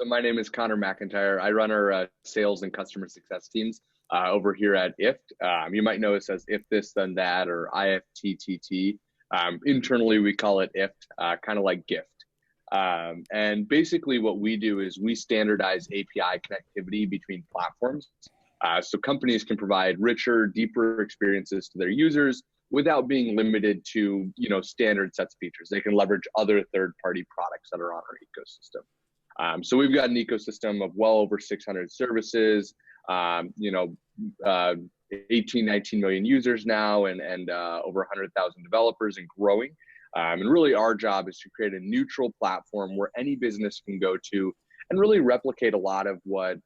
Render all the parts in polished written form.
So my name is Connor McIntire. I run our sales and customer success teams over here at IFT. You might know us as If This Then That or IFTTT. Internally, we call it IFT, kind of like gift. And basically what we do is we standardize API connectivity between platforms. So companies can provide richer, deeper experiences to their users without being limited to, standard sets of features. They can leverage other third-party products that are on our ecosystem. So we've got an ecosystem of well over 600 services, 18, 19 million users now, and over 100,000 developers and growing. And really our job is to create a neutral platform where any business can go to and really replicate a lot of what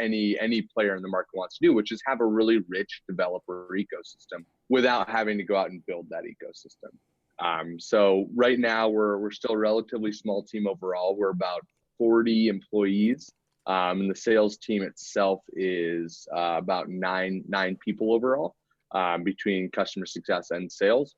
any player in the market wants to do, which is have a really rich developer ecosystem without having to go out and build that ecosystem. So right now we're still a relatively small team overall. We're about 40 employees. And the sales team itself is about nine people overall, between customer success and sales.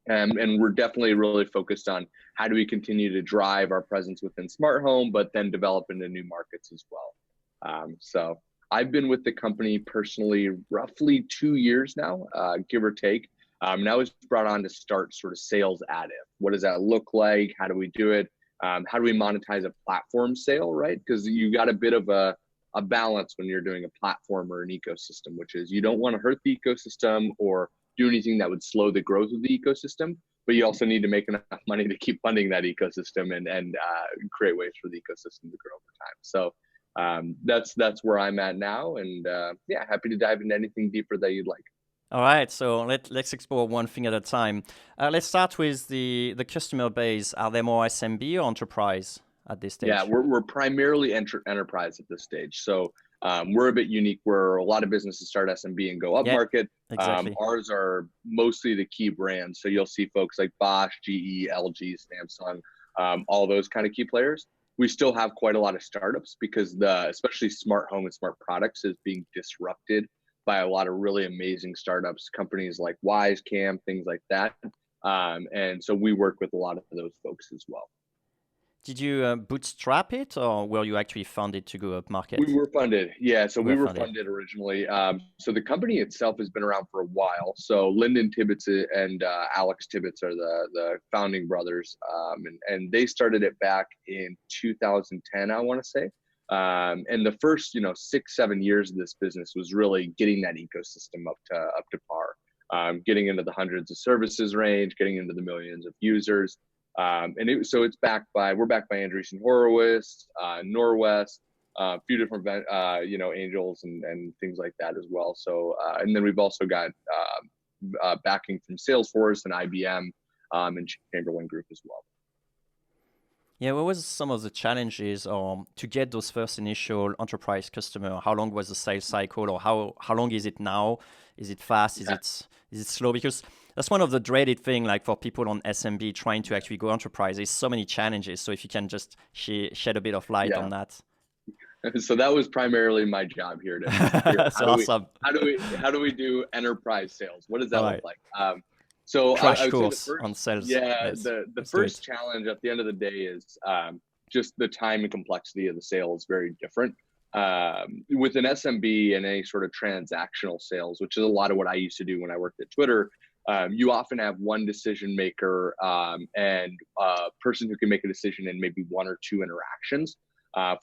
And we're definitely really focused on how do we continue to drive our presence within smart home, but then develop into new markets as well. So I've been with the company personally roughly 2 years now, give or take. And I was brought on to start sort of sales at it. What does that look like? How do we do it? How do we monetize a platform sale, right? Because you got a bit of a balance when you're doing a platform or an ecosystem, which is you don't want to hurt the ecosystem or do anything that would slow the growth of the ecosystem, but you also need to make enough money to keep funding that ecosystem and create ways for the ecosystem to grow over time. So that's where I'm at now, and yeah, happy to dive into anything deeper that you'd like. All right, so let's explore one thing at a time. Let's start with the customer base. Are they more SMB or enterprise at this stage? Yeah, we're primarily enterprise at this stage. So we're a bit unique where a lot of businesses start SMB and go up market. Exactly. Ours are mostly the key brands. So you'll see folks like Bosch, GE, LG, Samsung, all those kind of key players. We still have quite a lot of startups because especially smart home and smart products is being disrupted by a lot of really amazing startups, companies like Wisecam, things like that. And so we work with a lot of those folks as well. Did you bootstrap it, or were you actually funded to go up market? We were funded, yeah. So we were funded originally. So the company itself has been around for a while. So Lyndon Tibbetts and Alex Tibbetts are the founding brothers, and they started it back in 2010, I want to say. And the first, 6-7 years of this business was really getting that ecosystem up to par, getting into the hundreds of services range, getting into the millions of users. So we're backed by Andreessen Horowitz, Norwest, a few different, angels and things like that as well. So, and then we've also got backing from Salesforce and IBM and Chamberlain Group as well. Yeah, what was some of the challenges to get those first initial enterprise customer? How long was the sales cycle, or how long is it now? Is it fast? Yeah. Is it slow? Because that's one of the dreaded thing, like for people on SMB trying to actually go enterprise. There's so many challenges. So if you can just shed a bit of light on that. So that was primarily my job here. That's awesome. How do we do enterprise sales? What does that look like? So crash course on sales. Yeah, yes, the first challenge at the end of the day is just the time and complexity of the sale is very different. With an SMB and any sort of transactional sales, which is a lot of what I used to do when I worked at Twitter, you often have one decision maker and a person who can make a decision in maybe one or two interactions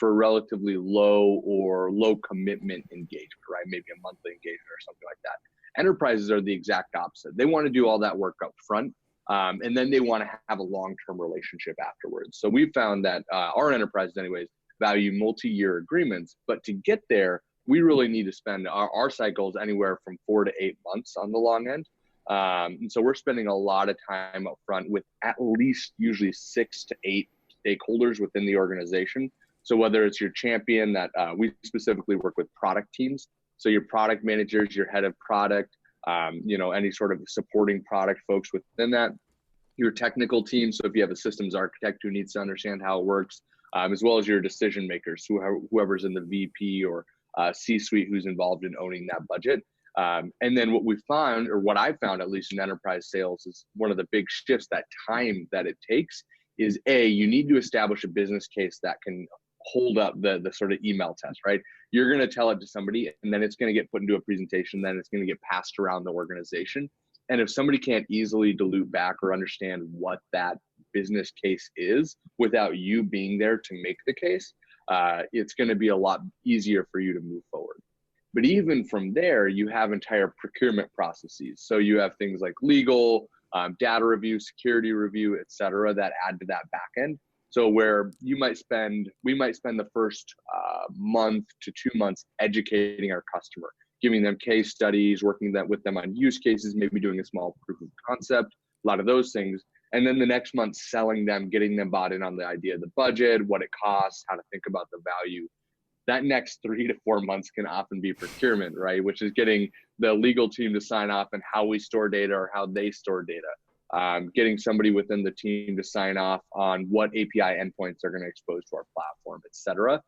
for a relatively low commitment engagement, right? Maybe a monthly engagement or something like that. Enterprises are the exact opposite. They want to do all that work up front, and then they want to have a long-term relationship afterwards. So we found that our enterprises anyways value multi-year agreements, but to get there, we really need to spend our cycles anywhere from 4 to 8 months on the long end. And so we're spending a lot of time up front with at least usually 6 to 8 stakeholders within the organization. So whether it's your champion that we specifically work with product teams, so your product managers, your head of product, any sort of supporting product folks within that, your technical team. So if you have a systems architect who needs to understand how it works, as well as your decision makers, whoever's in the VP or C-suite who's involved in owning that budget. And then what we found, or what I found at least in enterprise sales, is one of the big shifts, that time that it takes is you need to establish a business case that can hold up the sort of email test, right? You're going to tell it to somebody, and then it's going to get put into a presentation, then it's going to get passed around the organization. And if somebody can't easily dilute back or understand what that business case is without you being there to make the case, it's going to be a lot easier for you to move forward. But even from there, you have entire procurement processes. So you have things like legal, data review, security review, et cetera, that add to that back end. So where we might spend the first month to 2 months educating our customer, giving them case studies, working with them on use cases, maybe doing a small proof of concept, a lot of those things. And then the next month, selling them, getting them bought in on the idea, the budget, what it costs, how to think about the value. That next 3 to 4 months can often be procurement, right? Which is getting the legal team to sign off on how we store data or how they store data. Getting somebody within the team to sign off on what API endpoints are going to expose to our platform, et cetera.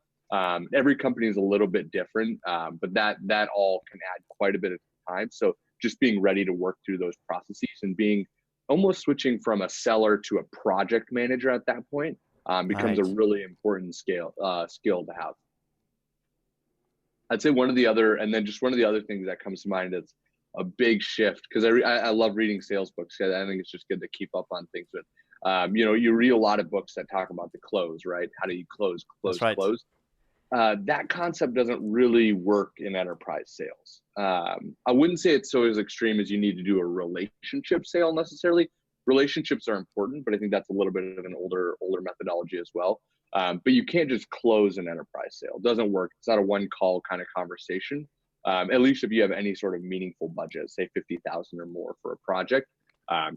Every company is a little bit different, but that all can add quite a bit of time. So just being ready to work through those processes and being almost switching from a seller to a project manager at that point becomes a really important skill to have. I'd say one of the other things that comes to mind that's a big shift, because I love reading sales books. I think it's just good to keep up on things. But you read a lot of books that talk about the close, right? How do you close? Close. That concept doesn't really work in enterprise sales. I wouldn't say it's so as extreme as you need to do a relationship sale necessarily. Relationships are important, but I think that's a little bit of an older methodology as well. But you can't just close an enterprise sale. It doesn't work. It's not a one call kind of conversation. At least if you have any sort of meaningful budget, say 50,000 or more for a project.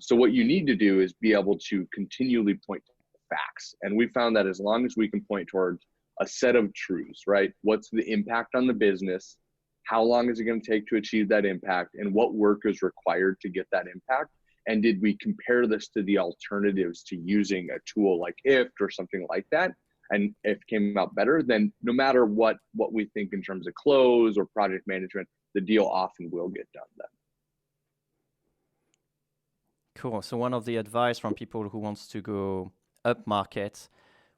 So what you need to do is be able to continually point to facts. And we found that as long as we can point towards a set of truths, right? What's the impact on the business? How long is it going to take to achieve that impact? And what work is required to get that impact? And did we compare this to the alternatives to using a tool like IFTTT or something like that? And if it came out better, then no matter what we think in terms of close or project management, the deal often will get done then. Cool. So one of the advice from people who wants to go up market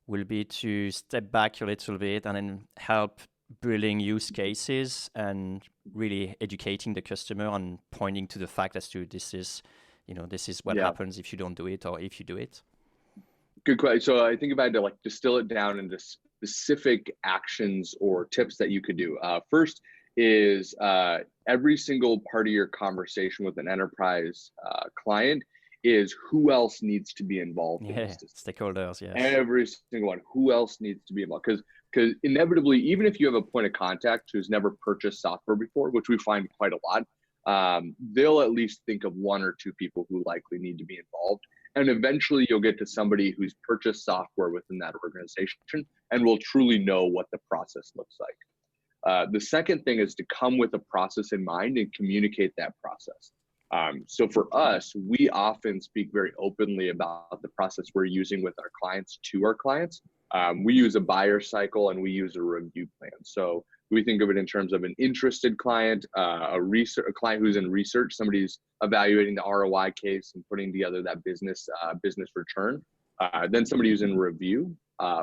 will be to step back a little bit and then help building use cases and really educating the customer and pointing to the fact as to this is what happens if you don't do it or if you do it. Good question. So I think if I had to distill it down into specific actions or tips that you could do. First is every single part of your conversation with an enterprise client is who else needs to be involved in this decision. Stakeholders, yes. Every single one. Who else needs to be involved? Because inevitably, even if you have a point of contact who's never purchased software before, which we find quite a lot, they'll at least think of 1 or 2 people who likely need to be involved. And eventually you'll get to somebody who's purchased software within that organization and will truly know what the process looks like. The second thing is to come with a process in mind and communicate that process. So for us, we often speak very openly about the process we're using with our clients to our clients. We use a buyer cycle and we use a review plan. So we think of it in terms of an interested client, a client who's in research, somebody who's evaluating the ROI case and putting together that business return. Then somebody who's in review,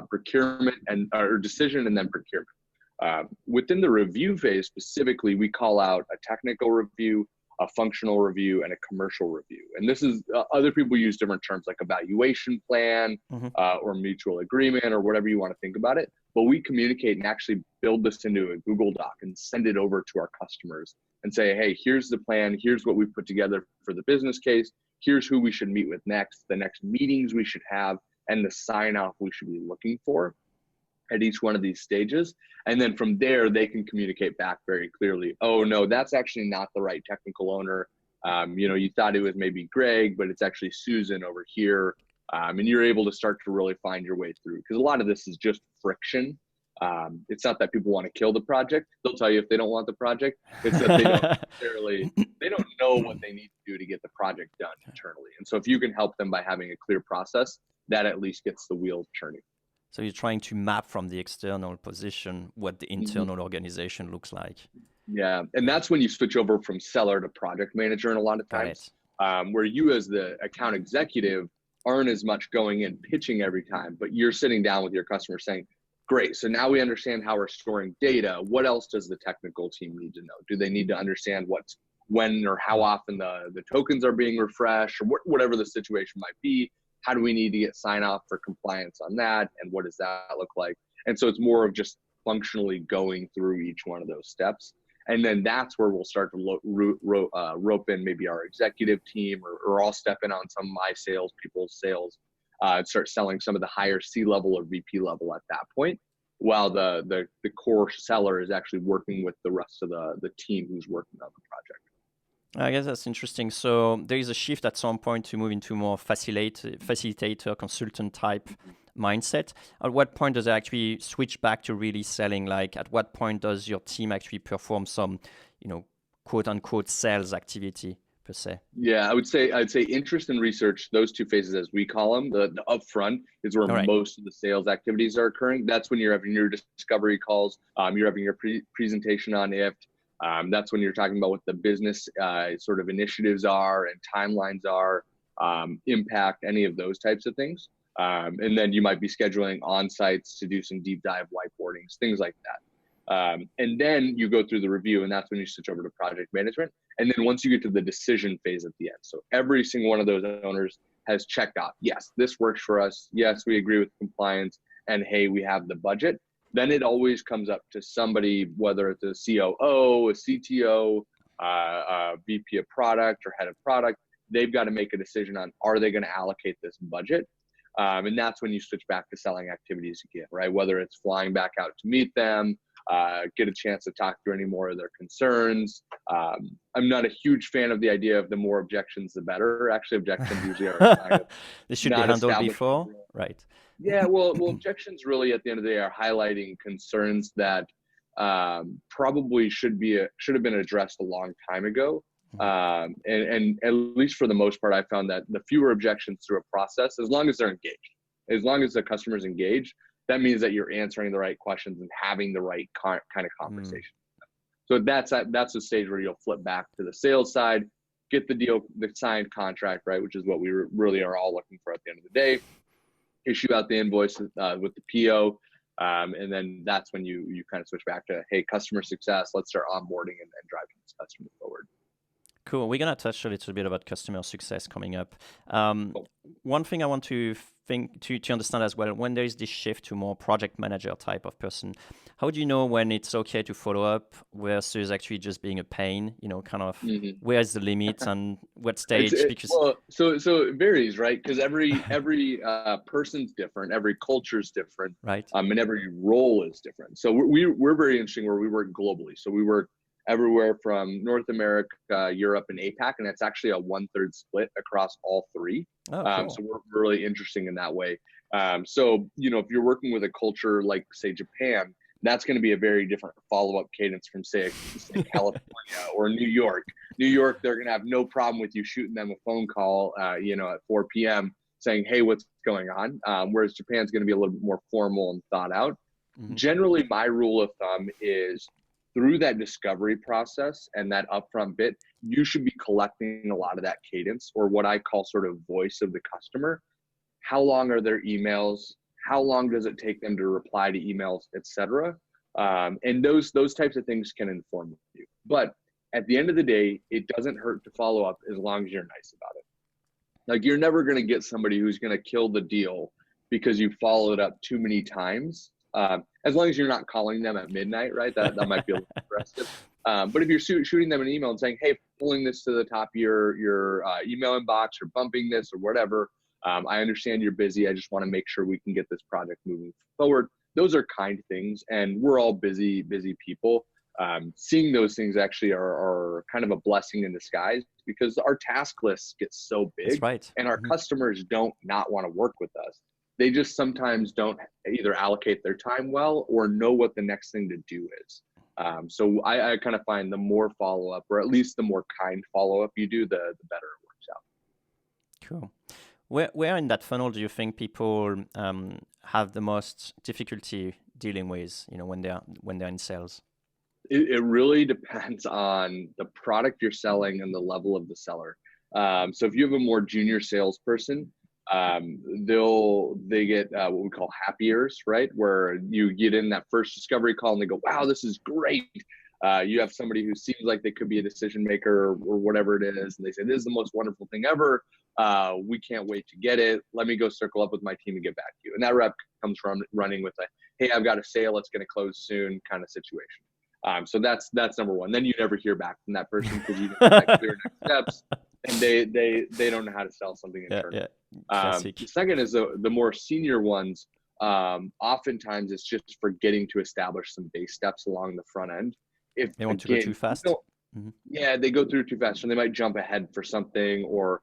procurement or decision, and then procurement. Within the review phase specifically, we call out a technical review, a functional review, and a commercial review. And this is other people use different terms like evaluation plan or mutual agreement or whatever you want to think about it. But we communicate and actually build this into a Google Doc and send it over to our customers and say, hey, here's the plan. Here's what we've put together for the business case. Here's who we should meet with next, the next meetings we should have, and the sign off we should be looking for at each one of these stages. And then from there, they can communicate back very clearly. Oh, no, that's actually not the right technical owner. You thought it was maybe Greg, but it's actually Susan over here. And you're able to start to really find your way through, because a lot of this is just friction. It's not that people want to kill the project. They'll tell you if they don't want the project. It's that they don't know what they need to do to get the project done internally. And so if you can help them by having a clear process, that at least gets the wheels turning. So you're trying to map from the external position what the internal organization looks like. Yeah, and that's when you switch over from seller to project manager in a lot of times, where you as the account executive aren't as much going in pitching every time, but you're sitting down with your customer saying, Great. So now we understand how we're storing data. What else does the technical team need to know? Do they need to understand when or how often the tokens are being refreshed, or whatever the situation might be? How do we need to get sign off for compliance on that? And what does that look like? And so it's more of just functionally going through each one of those steps. And then that's where we'll start to rope in maybe our executive team, or I'll step in on some of my sales people's sales, start selling some of the higher C-level or VP level at that point, while the core seller is actually working with the rest of the team who's working on the project. I guess that's interesting. So there is a shift at some point to move into more facilitator, consultant type mindset. At what point does it actually switch back to really selling? Like, at what point does your team actually perform some, quote unquote sales activity per se? Yeah, I'd say interest and research, those two phases as we call them, the upfront is where most of the sales activities are occurring. That's when you're having your discovery calls, you're having your presentation on IFT. That's when you're talking about what the business sort of initiatives are and timelines are, impact, any of those types of things. And then you might be scheduling on-sites to do some deep dive whiteboardings, things like that. And then you go through the review, and that's when you switch over to project management. And then once you get to the decision phase at the end, so every single one of those owners has checked off, yes, this works for us. Yes, we agree with compliance. And hey, we have the budget. Then it always comes up to somebody, whether it's a COO, a CTO, a VP of product or head of product. They've got to make a decision on, are they going to allocate this budget? And that's when you switch back to selling activities again, right? Whether it's flying back out to meet them, get a chance to talk through any more of their concerns. I'm not a huge fan of the idea of the more objections, the better. Actually, objections usually are kind of they should be handled before, right? Yeah, well, objections really at the end of the day are highlighting concerns that probably should have been addressed a long time ago. And at least for the most part, I found that the fewer objections through a process, as long as they're engaged, as long as the customer's engaged, that means that you're answering the right questions and having the right kind of conversation. So that's the stage where you'll flip back to the sales side, get the signed contract, right, which is what we really are all looking for at the end of the day. Issue out the invoice with the PO, and then that's when you kind of switch back to, hey, customer success, let's start onboarding and driving this customer forward. Cool. We're going to touch a little bit about customer success coming up. Cool. One thing I want to understand as well, when there is this shift to more project manager type of person, how do you know when it's okay to follow up versus actually just being a pain, kind of where is the limit and what stage? So it varies, right? Because every person's different, every culture's different, right? And every role is different. So we're very interesting where we work globally. So we work everywhere from North America, Europe, and APAC, and it's actually a 1/3 split across all three. Oh, cool. So we're really interesting in that way. So if you're working with a culture like, say, Japan, that's going to be a very different follow-up cadence from say California or New York. New York, they're going to have no problem with you shooting them a phone call, at 4 p.m. saying, hey, what's going on? Whereas Japan's going to be a little bit more formal and thought out. Mm-hmm. Generally, my rule of thumb is, through that discovery process and that upfront bit, you should be collecting a lot of that cadence, or what I call sort of voice of the customer. How long are their emails? How long does it take them to reply to emails, etc.? And those types of things can inform you. But at the end of the day, it doesn't hurt to follow up as long as you're nice about it. Like, you're never going to get somebody who's going to kill the deal because you followed up too many times. As long as you're not calling them at midnight, right? That might be a little aggressive. But if you're shooting them an email and saying, hey, pulling this to the top of your email inbox, or bumping this or whatever, I understand you're busy. I just want to make sure we can get this project moving forward. Those are kind things, and we're all busy people. Seeing those things actually are kind of a blessing in disguise, because our task lists get so big. That's right. And our customers don't not want to work with us. They just sometimes don't either allocate their time well or know what the next thing to do is. So I kind of find the more follow-up, or at least the more kind follow-up you do, the better it works out. Cool. Where in that funnel do you think people have the most difficulty dealing with, when they're in sales? It really depends on the product you're selling and the level of the seller. So if you have a more junior salesperson, They get what we call happy ears, right? Where you get in that first discovery call and they go, wow, this is great. You have somebody who seems like they could be a decision maker or whatever it is. And they say, this is the most wonderful thing ever. We can't wait to get it. Let me go circle up with my team and get back to you. And that rep comes from running with a, hey, I've got a sale, it's going to close soon kind of situation. So that's number one. Then you never hear back from that person because you don't have clear next steps, and they don't know how to sell something internally. The second is the more senior ones. Oftentimes it's just forgetting to establish some base steps along the front end. If they want to go too fast, yeah, they go through too fast, and they might jump ahead for something or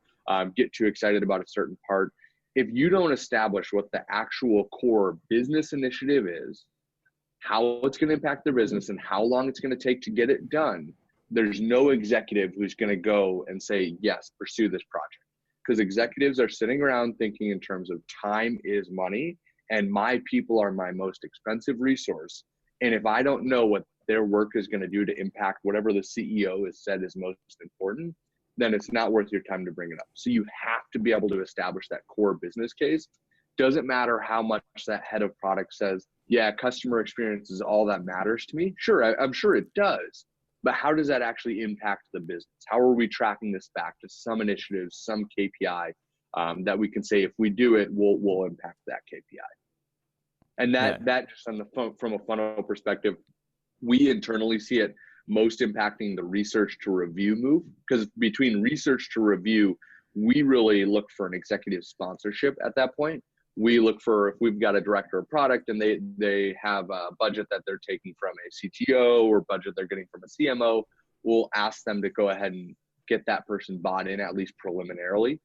get too excited about a certain part. If you don't establish what the actual core business initiative is, how it's going to impact their business, and how long it's going to take to get it done, there's no executive who's going to go and say, yes, pursue this project. Because executives are sitting around thinking in terms of time is money, and my people are my most expensive resource. And if I don't know what their work is going to do to impact whatever the CEO has said is most important, then it's not worth your time to bring it up. So you have to be able to establish that core business case. Doesn't matter how much that head of product says, yeah, customer experience is all that matters to me. Sure, I'm sure it does. But how does that actually impact the business? How are we tracking this back to some initiatives, some KPI that we can say if we do it, we'll impact that KPI? And that just from a funnel perspective, we internally see it most impacting the research to review move, because between research to review, we really look for an executive sponsorship at that point. We look for if we've got a director of product and they have a budget that they're taking from a CTO or budget they're getting from a CMO, we'll ask them to go ahead and get that person bought in, at least preliminarily,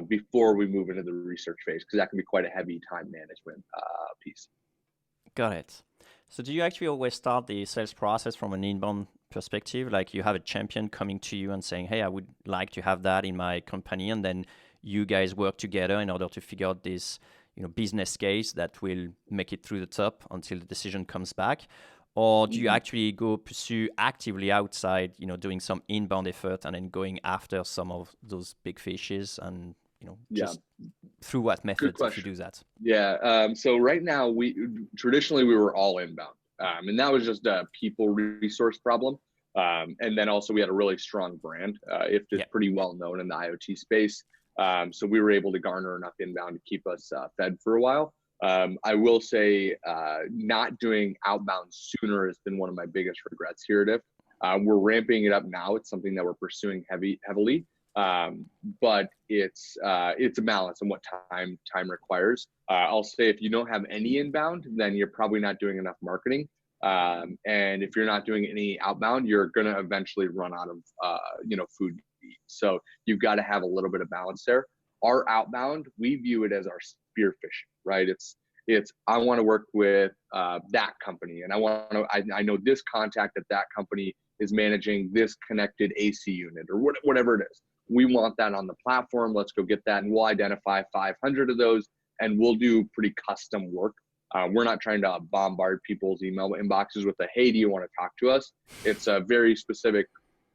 before we move into the research phase, because that can be quite a heavy time management piece. Got it. So do you actually always start the sales process from an inbound perspective? Like you have a champion coming to you and saying, hey, I would like to have that in my company. And then you guys work together in order to figure out this, business case that will make it through the top until the decision comes back. Or do you actually go pursue actively outside, doing some inbound effort and then going after some of those big fishes and, just through what methods if you do that? Yeah. So right now traditionally we were all inbound, and that was just a people resource problem. And then also we had a really strong brand. IFT is pretty well known in the IoT space. So we were able to garner enough inbound to keep us fed for a while. I will say not doing outbound sooner has been one of my biggest regrets here at IFT. We're ramping it up now. It's something that we're pursuing heavily. But it's a balance on what time requires. I'll say if you don't have any inbound, then you're probably not doing enough marketing. And if you're not doing any outbound, you're going to eventually run out of, food to eat. So you've got to have a little bit of balance there. Our outbound, we view it as our spear fishing, right? It's I want to work with that company, and I know this contact at that company is managing this connected AC unit or whatever it is. We want that on the platform. Let's go get that. And we'll identify 500 of those, and we'll do pretty custom work. We're not trying to bombard people's email inboxes with a, hey, do you want to talk to us? It's a very specific,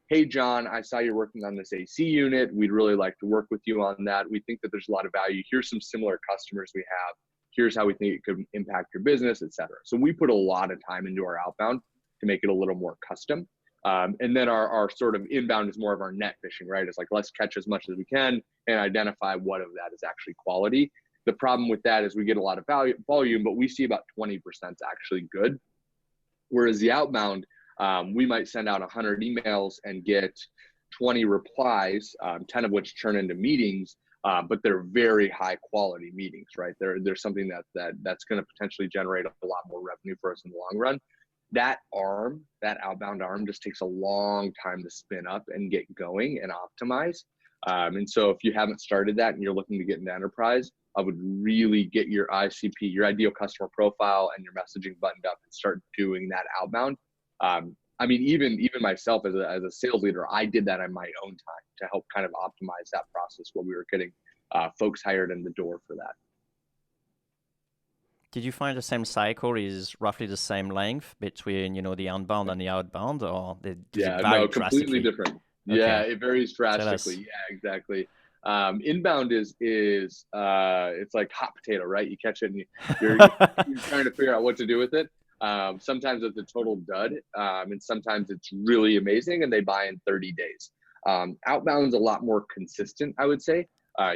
hey, John, I saw you're working on this AC unit. We'd really like to work with you on that. We think that there's a lot of value. Here's some similar customers we have. Here's how we think it could impact your business, et cetera. So we put a lot of time into our outbound to make it a little more custom. And then our sort of inbound is more of our net fishing, right? It's like, let's catch as much as we can and identify what of that is actually quality. The problem with that is we get a lot of volume, but we see about 20% is actually good. Whereas the outbound, we might send out 100 emails and get 20 replies, 10 of which turn into meetings, but they're very high quality meetings, right? There's something that's going to potentially generate a lot more revenue for us in the long run. That outbound arm just takes a long time to spin up and get going and optimize. And so if you haven't started that and you're looking to get into enterprise, I would really get your ICP, your ideal customer profile, and your messaging buttoned up and start doing that outbound. I mean, even myself as a sales leader, I did that on my own time to help kind of optimize that process while we were getting folks hired in the door for that. Did you find the same cycle is roughly the same length between, the outbound and the outbound, or does it vary completely different. Okay. Yeah, it varies drastically. Yeah, exactly. Inbound is it's like hot potato, right? You catch it and you're trying to figure out what to do with it. Sometimes it's a total dud, and sometimes it's really amazing and they buy in 30 days. Outbound is a lot more consistent, I would say.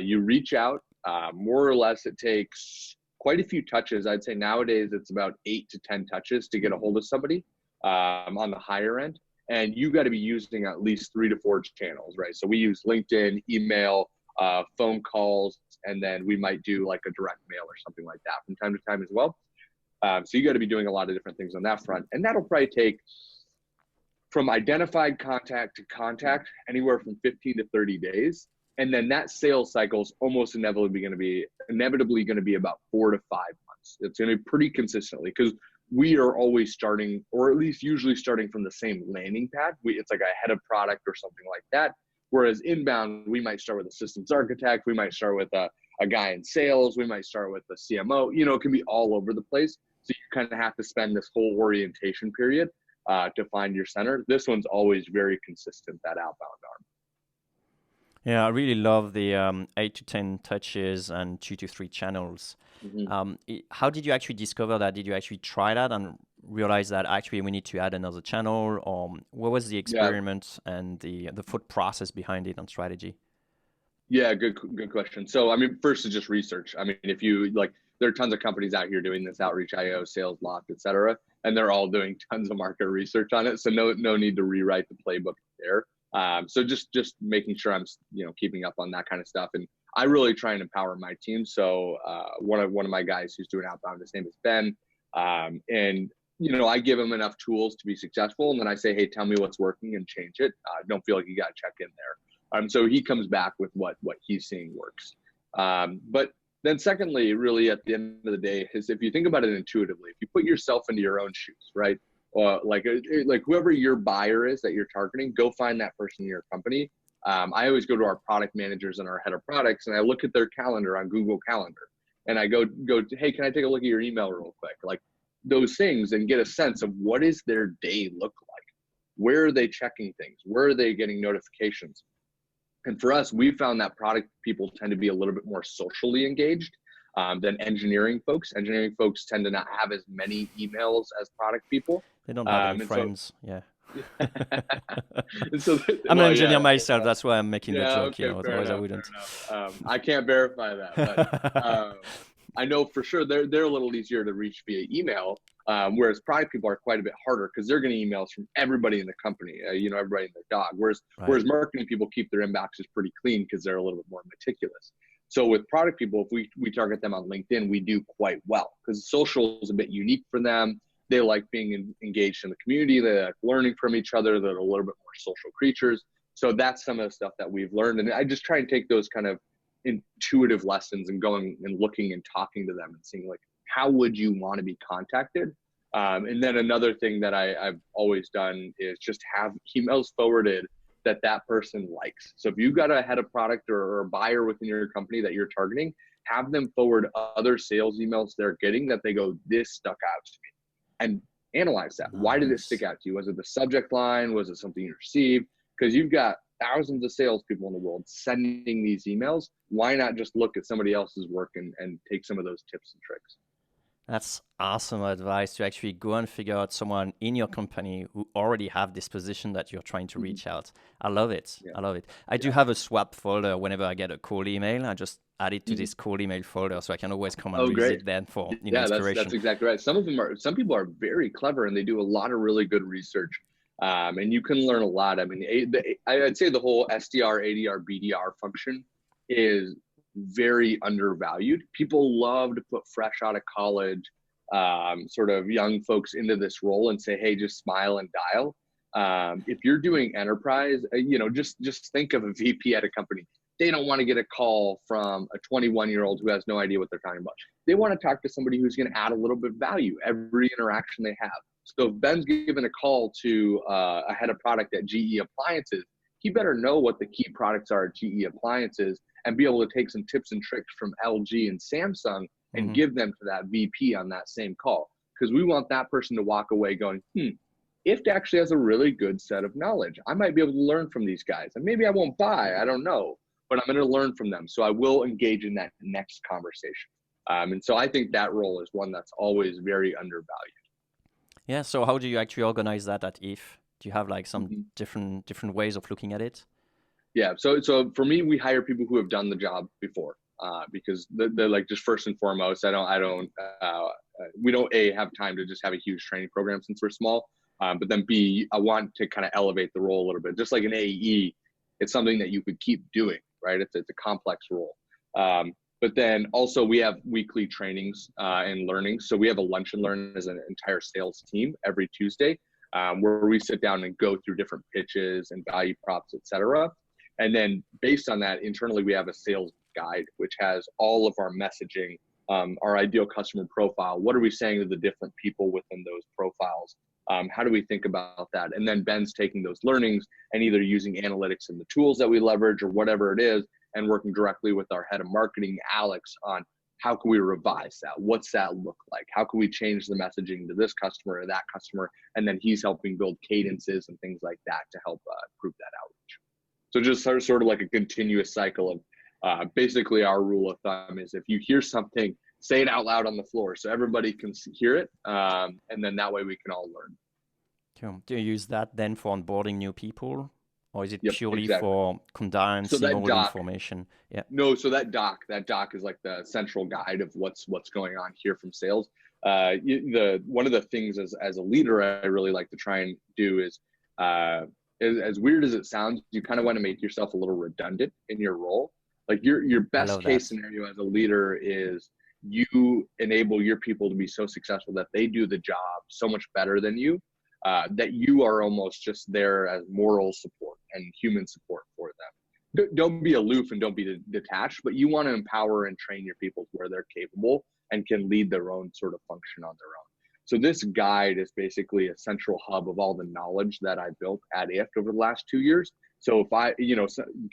You reach out, more or less it takes quite a few touches. I'd say nowadays it's about 8 to 10 touches to get a hold of somebody on the higher end. And you got to be using at least 3 to 4 channels, right? So we use LinkedIn, email, phone calls, and then we might do like a direct mail or something like that from time to time as well. So you got to be doing a lot of different things on that front. And that'll probably take from identified contact to contact anywhere from 15 to 30 days. And then that sales cycle is almost inevitably going to be about 4 to 5 months. It's going to be pretty consistently because we are always starting, or at least usually starting from the same landing pad. It's like a head of product or something like that. Whereas inbound, we might start with a systems architect. We might start with a guy in sales. We might start with a CMO. It can be all over the place. So you kind of have to spend this whole orientation period to find your center. This one's always very consistent, that outbound arm. Yeah, I really love the 8 to 10 touches and 2 to 3 channels. How did you actually discover that? Did you actually try that and realize that actually we need to add another channel? Or what was the experiment and the thought process behind it and strategy? Yeah, good question. So, I mean, first is just research. I mean, if you like, there are tons of companies out here doing this, Outreach.io, Sales Loft, et cetera, and they're all doing tons of market research on it. So no need to rewrite the playbook there. So just making sure I'm, keeping up on that kind of stuff. And I really try and empower my team. So one of my guys who's doing outbound, his name is Ben. And I give him enough tools to be successful. And then I say, hey, tell me what's working and change it. Don't feel like you got to check in there. So he comes back with what he's seeing works. But then secondly, really at the end of the day, is if you think about it intuitively, if you put yourself into your own shoes, right? Like whoever your buyer is that you're targeting, go find that person in your company. I always go to our product managers and our head of products, and I look at their calendar on Google Calendar, and I go, hey, can I take a look at your email real quick? Like those things, and get a sense of what does their day look like? Where are they checking things? Where are they getting notifications? And for us, we found that product people tend to be a little bit more socially engaged than engineering folks. Engineering folks tend to not have as many emails as product people. They don't have any friends. So, yeah. I'm an engineer myself. That's why I'm making the joke. Okay, otherwise I wouldn't. I can't verify that, but I know for sure they're a little easier to reach via email. Whereas product people are quite a bit harder because they're getting emails from everybody in the company, everybody and their dog. Whereas marketing people keep their inboxes pretty clean because they're a little bit more meticulous. So with product people, if we target them on LinkedIn, we do quite well because social is a bit unique for them. They like being engaged in the community. They like learning from each other. They're a little bit more social creatures. So that's some of the stuff that we've learned. And I just try and take those kind of intuitive lessons and going and looking and talking to them and seeing like, how would you want to be contacted? And then another thing that I've always done is just have emails forwarded that person likes. So if you've got a head of product or a buyer within your company that you're targeting, have them forward other sales emails they're getting that they go, this stuck out to me. And analyze that. Why did it stick out to you? Was it the subject line? Was it something you received? Because you've got thousands of salespeople in the world sending these emails. Why not just look at somebody else's work and take some of those tips and tricks? That's awesome advice to actually go and figure out someone in your company who already have this position that you're trying to reach out. I love it. I love it. I do have a swap folder whenever I get a cold email. I just add it to this cold email folder so I can always come and visit them for inspiration. That's exactly right. Some people are very clever and they do a lot of really good research. And you can learn a lot. I mean, I'd say the whole SDR, ADR, BDR function is very undervalued. People love to put fresh out of college, sort of young folks into this role and say, hey, just smile and dial. If you're doing enterprise, just think of a VP at a company. They don't want to get a call from a 21-year-old who has no idea what they're talking about. They want to talk to somebody who's going to add a little bit of value every interaction they have. So if Ben's given a call to a head of product at GE Appliances, he better know what the key products are at GE Appliances and be able to take some tips and tricks from LG and Samsung and give them to that VP on that same call. Because we want that person to walk away going, IFT actually has a really good set of knowledge. I might be able to learn from these guys. And maybe I won't buy, I don't know. but I'm going to learn from them. So I will engage in that next conversation. And so I think that role is one that's always very undervalued. Yeah. So how do you actually organize that at IF? Do you have like some different ways of looking at it? Yeah. So for me, we hire people who have done the job before, because they're like, just first and foremost, we don't have time to just have a huge training program since we're small. But then B, I want to kind of elevate the role a little bit. Just like an AE, it's something that you could keep doing, right? It's a complex role. But then also we have weekly trainings and learning. So we have a lunch and learn as an entire sales team every Tuesday, where we sit down and go through different pitches and value props, et cetera. And then based on that, internally, we have a sales guide, which has all of our messaging, our ideal customer profile. What are we saying to the different people within those profiles? How do we think about that? And then Ben's taking those learnings and either using analytics and the tools that we leverage or whatever it is, and working directly with our head of marketing, Alex, on how can we revise that? What's that look like? How can we change the messaging to this customer or that customer? And then he's helping build cadences and things like that to help improve that outreach. So just sort of like a continuous cycle of basically our rule of thumb is if you hear something, say it out loud on the floor so everybody can hear it. And then that way we can all learn. Cool. Do you use that then for onboarding new people? Or is it Yep, purely exactly. For condensing all the information? Yeah. No, so that doc is like the central guide of what's going on here from sales. One of the things as a leader I really like to try and do is, as weird as it sounds, you kind of want to make yourself a little redundant in your role. Like your best case scenario as a leader is you enable your people to be so successful that they do the job so much better than you, that you are almost just there as moral support and human support for them. Don't be aloof and don't be detached, but you want to empower and train your people to where they're capable and can lead their own sort of function on their own. So this guide is basically a central hub of all the knowledge that I built at IFT over the last 2 years. So if I,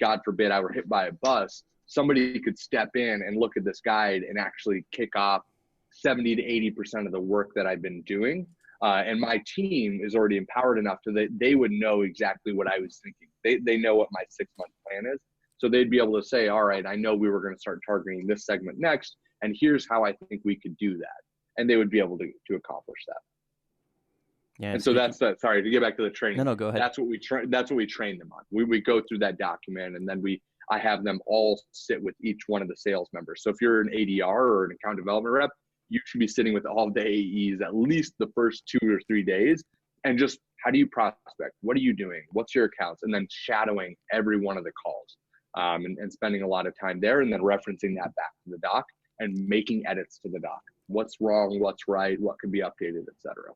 God forbid I were hit by a bus, somebody could step in and look at this guide and actually kick off 70 to 80% of the work that I've been doing. And my team is already empowered enough to that they would know exactly what I was thinking. They know what my 6-month plan is. So they'd be able to say, all right, I know we were going to start targeting this segment next, and here's how I think we could do that. And they would be able to accomplish that. Yeah. And so sorry, to get back to the training. No, go ahead. That's what we train them on. We go through that document, and then I have them all sit with each one of the sales members. So if you're an ADR or an account development rep, you should be sitting with all the AEs at least the first 2 or 3 days, and just how do you prospect? What are you doing? What's your accounts? And then shadowing every one of the calls, and spending a lot of time there, and then referencing that back to the doc and making edits to the doc. What's wrong? What's right? What could be updated, etc.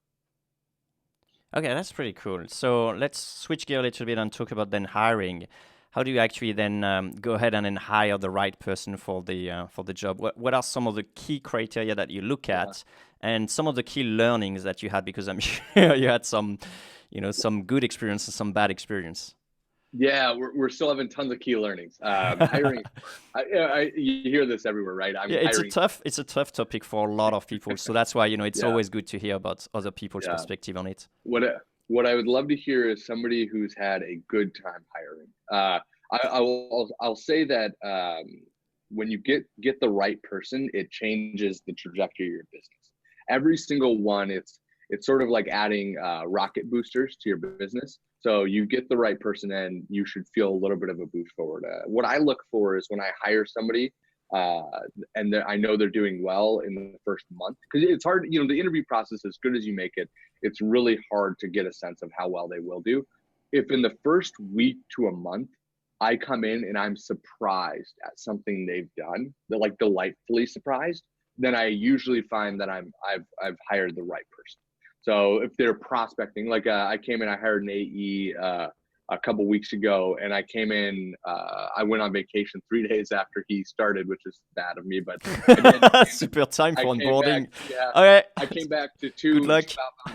Okay, that's pretty cool. So let's switch gear a little bit and talk about then hiring. How do you actually then go ahead and then hire the right person for the job? What are some of the key criteria that you look at, and some of the key learnings that you had? Because I'm sure you had some good experience and some bad experience. Yeah, we're still having tons of key learnings. Hiring, you hear this everywhere, right? It's a tough topic for a lot of people. So that's why it's always good to hear about other people's perspective on it. What I would love to hear is somebody who's had a good time hiring. I'll say that when you get the right person, it changes the trajectory of your business. Every single one, it's sort of like adding rocket boosters to your business. So you get the right person in, you should feel a little bit of a boost forward. What I look for is when I hire somebody, and I know they're doing well in the first month, because it's hard, the interview process, as good as you make it, it's really hard to get a sense of how well they will do. If in the first week to a month, I come in and I'm surprised at something they've done, they're like delightfully surprised, then I usually find that I've hired the right person. So if they're prospecting, like I came in, I hired an AE a couple weeks ago, and I came in, I went on vacation 3 days after he started, which is bad of me, but super time for onboarding. Okay. I came back to 2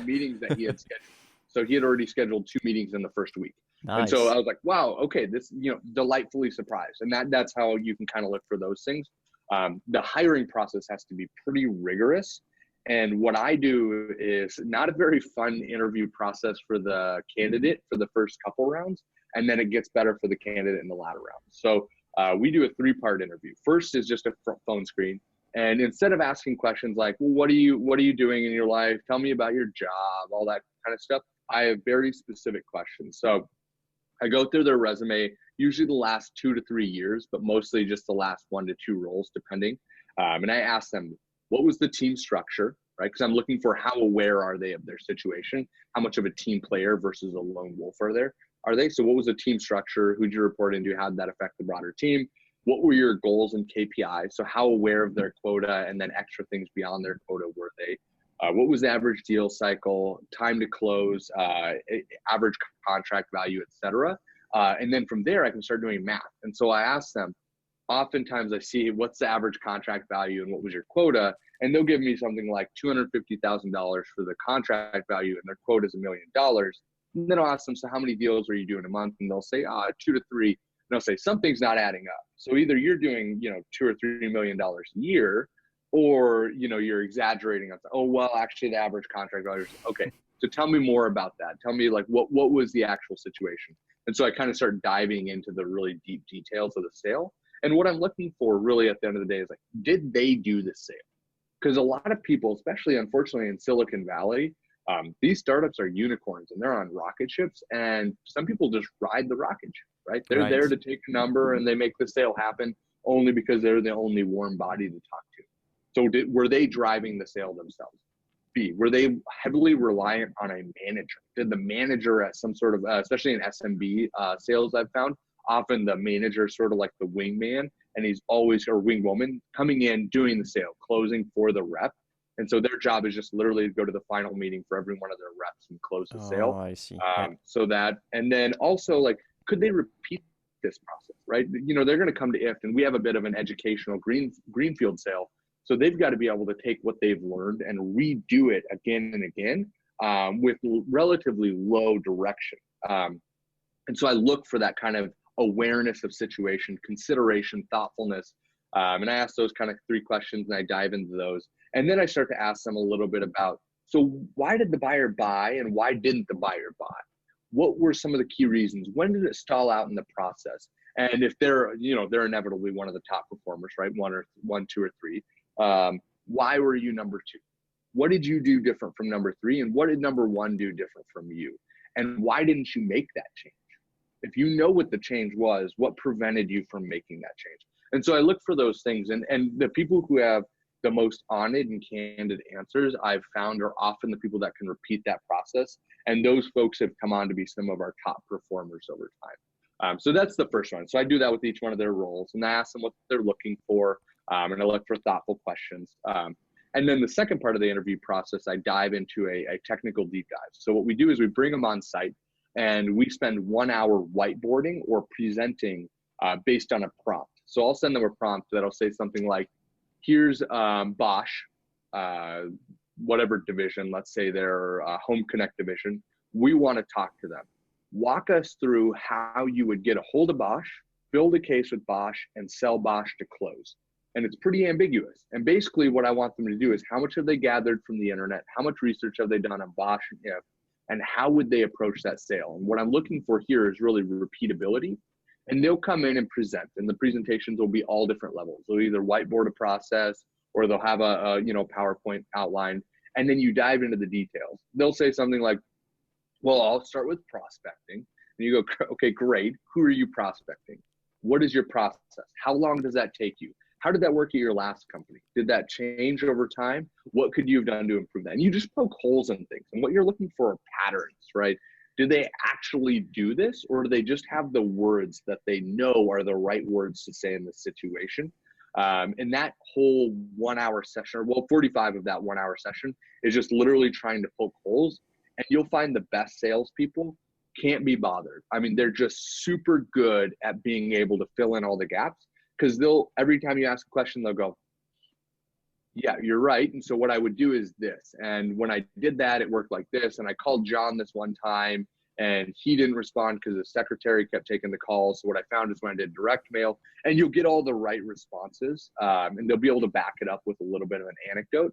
meetings that he had scheduled. So he had already scheduled 2 meetings in the first week. Nice. And so I was like, wow, okay, this, delightfully surprised. And that's how you can kind of look for those things. The hiring process has to be pretty rigorous. And what I do is not a very fun interview process for the candidate for the first couple rounds, and then it gets better for the candidate in the latter rounds. So we do a 3-part interview. First is just a phone screen. And instead of asking questions like, well, what are you doing in your life? Tell me about your job, all that kind of stuff. I have very specific questions. So I go through their resume, usually the last 2 to 3 years, but mostly just the last 1 to 2 roles, depending. And I ask them, what was the team structure, right? Because I'm looking for how aware are they of their situation? How much of a team player versus a lone wolf are they? So what was the team structure? Who'd you report into? How did that affect the broader team? What were your goals and KPIs? So how aware of their quota and then extra things beyond their quota were they? What was the average deal cycle, time to close, average contract value, et cetera? And then from there, I can start doing math. And so I ask them, oftentimes I see what's the average contract value and what was your quota? And they'll give me something like $250,000 for the contract value and their quota is $1 million. And then I'll ask them, so how many deals are you doing a month? And they'll say, 2 to 3. And I'll say, something's not adding up. So either you're doing, $2 or $3 million a year, or, you're exaggerating on, oh, well, actually the average contract value is, okay. So tell me more about that. Tell me like, what was the actual situation? And so I kind of start diving into the really deep details of the sale. And what I'm looking for really at the end of the day is like, did they do the sale? Because a lot of people, especially unfortunately in Silicon Valley, these startups are unicorns and they're on rocket ships, and some people just ride the rocket ship, right? They're there to take a number and they make the sale happen only because they're the only warm body to talk to. So were they driving the sale themselves? B, were they heavily reliant on a manager? Did the manager at some sort of, especially in SMB sales I've found, often the manager is sort of like the wingman, and he's always, or wingwoman, coming in, doing the sale, closing for the rep. And so their job is just literally to go to the final meeting for every one of their reps and close the sale. Oh, I see. So that, and then also like, could they repeat this process, right? They're going to come to IFT, and we have a bit of an educational greenfield sale. So they've got to be able to take what they've learned and redo it again and again with relatively low direction. And so I look for that kind of awareness of situation, consideration, thoughtfulness. And I ask those kind of 3 questions and I dive into those. And then I start to ask them a little bit about, so why did the buyer buy and why didn't the buyer buy? What were some of the key reasons? When did it stall out in the process? And if they're inevitably one of the top performers, right? 1, 2, or 3. Why were you number 2? What did you do different from number 3? And what did number 1 do different from you? And why didn't you make that change? If you know what the change was, what prevented you from making that change? And so I look for those things, and the people who have the most honest and candid answers I've found are often the people that can repeat that process. And those folks have come on to be some of our top performers over time. So that's the first one. So I do that with each one of their roles, and I ask them what they're looking for, and I look for thoughtful questions. And then the second part of the interview process, I dive into a technical deep dive. So what we do is we bring them on site, and we spend 1 hour whiteboarding or presenting based on a prompt. So I'll send them a prompt that'll say something like, here's Bosch, whatever division, let's say their Home Connect division. We want to talk to them. Walk us through how you would get a hold of Bosch, build a case with Bosch, and sell Bosch to close. And it's pretty ambiguous. And basically what I want them to do is, how much have they gathered from the internet? How much research have they done on Bosch and IFT? And how would they approach that sale? And what I'm looking for here is really repeatability. And they'll come in and present, and the presentations will be all different levels. They'll either whiteboard a process, or they'll have a PowerPoint outline, and then you dive into the details. They'll say something like, well, I'll start with prospecting. And you go, okay, great. Who are you prospecting? What is your process? How long does that take you? How did that work at your last company? Did that change over time? What could you have done to improve that? And you just poke holes in things. And what you're looking for are patterns, right? Do they actually do this, or do they just have the words that they know are the right words to say in this situation? And that whole 1 hour session, or well, 45 of that 1 hour session is just literally trying to poke holes. And you'll find the best salespeople can't be bothered. I mean, they're just super good at being able to fill in all the gaps, because every time you ask a question, they'll go, yeah, you're right. And so what I would do is this. And when I did that, it worked like this. And I called John this one time and he didn't respond because the secretary kept taking the calls. So what I found is when I did direct mail, and you'll get all the right responses, and they'll be able to back it up with a little bit of an anecdote.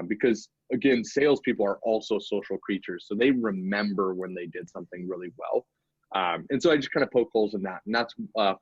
Because again, salespeople are also social creatures. So they remember when they did something really well. And so I just kind of poke holes in that. And that's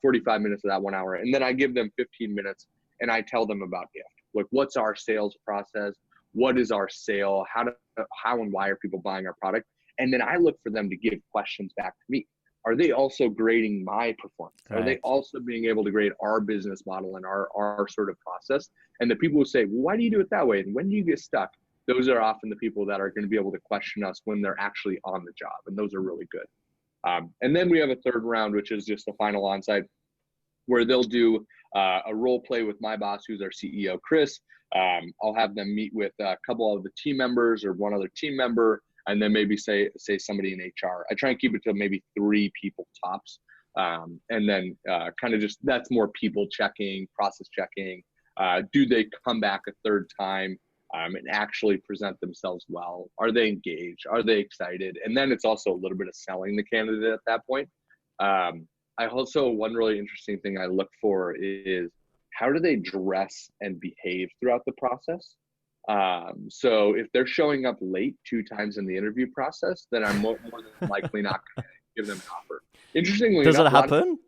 45 minutes of that 1 hour. And then I give them 15 minutes and I tell them about IFT. Like, what's our sales process? What is our sale? How and why are people buying our product? And then I look for them to give questions back to me. Are they also grading my performance? Right. Are they also being able to grade our business model and our sort of process? And the people who say, well, why do you do it that way? And when do you get stuck? Those are often the people that are going to be able to question us when they're actually on the job. And those are really good. And then we have a third round, which is just the final onsite, where they'll do a role play with my boss, who's our CEO, Chris. I'll have them meet with a couple of the team members or one other team member, and then maybe say somebody in HR. I try and keep it to maybe 3 people tops. And then kind of just, that's more people checking, process checking. Do they come back a third time and actually present themselves well? Are they engaged? Are they excited? And then it's also a little bit of selling the candidate at that point. I also, one really interesting thing I look for is, how do they dress and behave throughout the process? So if they're showing up late 2 times in the interview process, then I'm more than likely not going to give them an offer. Interestingly, does it happen?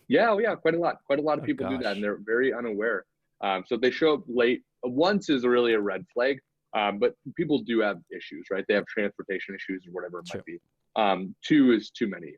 Yeah, quite a lot. Quite a lot of people do that, and they're very unaware. So if they show up late, once is really a red flag, but people do have issues, right? They have transportation issues or whatever it might be. 2 is too many.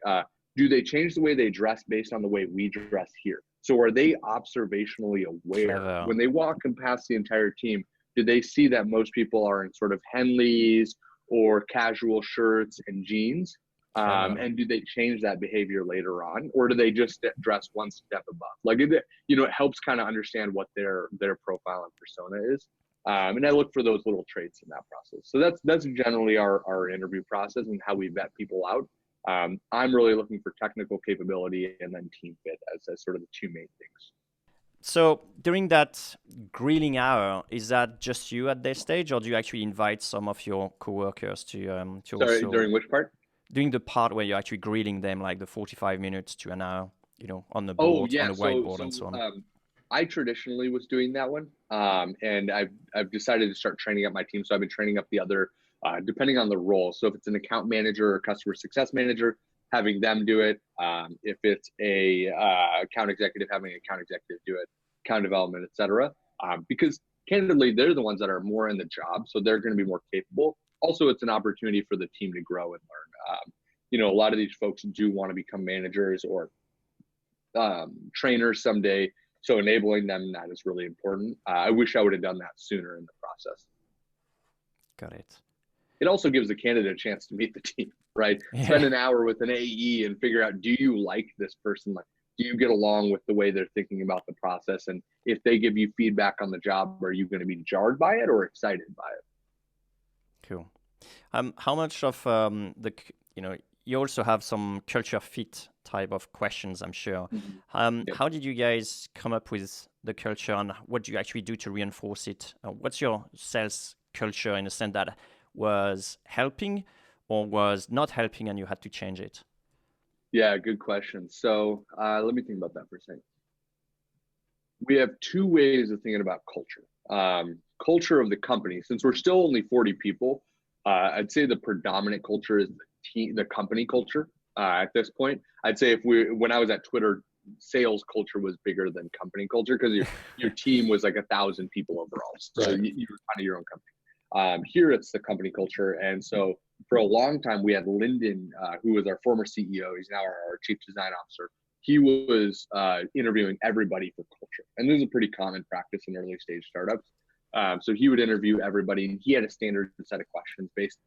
Do they change the way they dress based on the way we dress here? So are they observationally aware when they walk past the entire team? Do they see that most people are in sort of Henleys or casual shirts and jeans? And do they change that behavior later on, or do they just dress one step above? Like, it helps kind of understand what their profile and persona is. And I look for those little traits in that process. So that's generally our interview process and how we vet people out. I'm really looking for technical capability and then team fit as sort of the 2 main things. So during that grilling hour, is that just you at this stage, or do you actually invite some of your coworkers to Sorry, during which part? During the part where you're actually grilling them, like the 45 minutes to an hour, on the board, on the whiteboard, and so on. I traditionally was doing that one, and I've decided to start training up my team. So I've been training up the other, depending on the role. So if it's an account manager or customer success manager, having them do it. If it's a account executive, having an account executive do it, account development, etc. Because candidly, they're the ones that are more in the job, so they're going to be more capable. Also, it's an opportunity for the team to grow and learn. A lot of these folks do want to become managers or trainers someday, so enabling them in that is really important. I wish I would have done that sooner in the process. Got it. It also gives the candidate a chance to meet the team, right? Yeah. Spend an hour with an AE and figure out, do you like this person? Like, do you get along with the way they're thinking about the process? And if they give you feedback on the job, are you going to be jarred by it or excited by it? Cool. How much of you also have some culture fit type of questions, I'm sure. Yep. How did you guys come up with the culture, and what do you actually do to reinforce it? What's your sales culture in a sense that was helping or was not helping and you had to change it? Yeah, good question. So let me think about that for a second. We have 2 ways of thinking about culture. Culture of the company, since we're still only 40 people, I'd say the predominant culture is the company culture. At this point, I'd say when I was at Twitter, sales culture was bigger than company culture, because your team was like 1,000 people overall. So right. you were kind of your own company. Here it's the company culture. And so for a long time, we had Lyndon, who was our former CEO. He's now our chief design officer. He was interviewing everybody for culture. And this is a pretty common practice in early stage startups. So he would interview everybody, and he had a standard set of questions based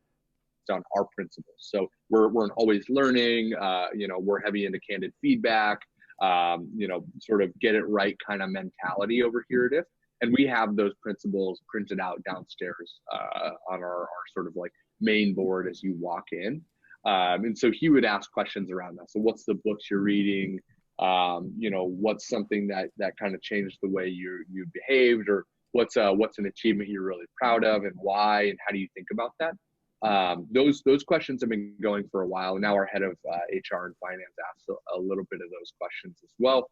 on our principles. So we're always learning, we're heavy into candid feedback, sort of get it right kind of mentality over here at IFT. And we have those principles printed out downstairs on our sort of like main board as you walk in. And so he would ask questions around that. So what's the books you're reading? What's something that kind of changed the way you behaved, or what's an achievement you're really proud of, and why, and how do you think about that? Those questions have been going for a while. Now our head of HR and finance asks a little bit of those questions as well.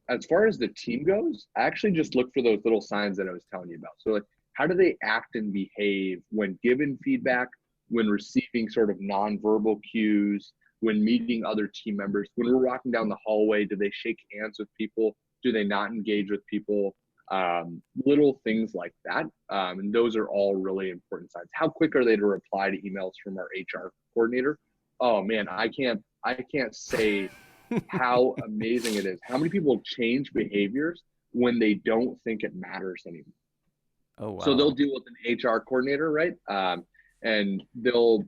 As far as the team goes, I actually just look for those little signs that I was telling you about. So like, how do they act and behave when given feedback, when receiving sort of nonverbal cues, when meeting other team members, when we're walking down the hallway, do they shake hands with people? Do they not engage with people? Little things like that. And those are all really important signs. How quick are they to reply to emails from our HR coordinator? Oh man, I can't say how amazing it is. How many people change behaviors when they don't think it matters anymore? Oh, wow. So they'll deal with an HR coordinator, right? And they'll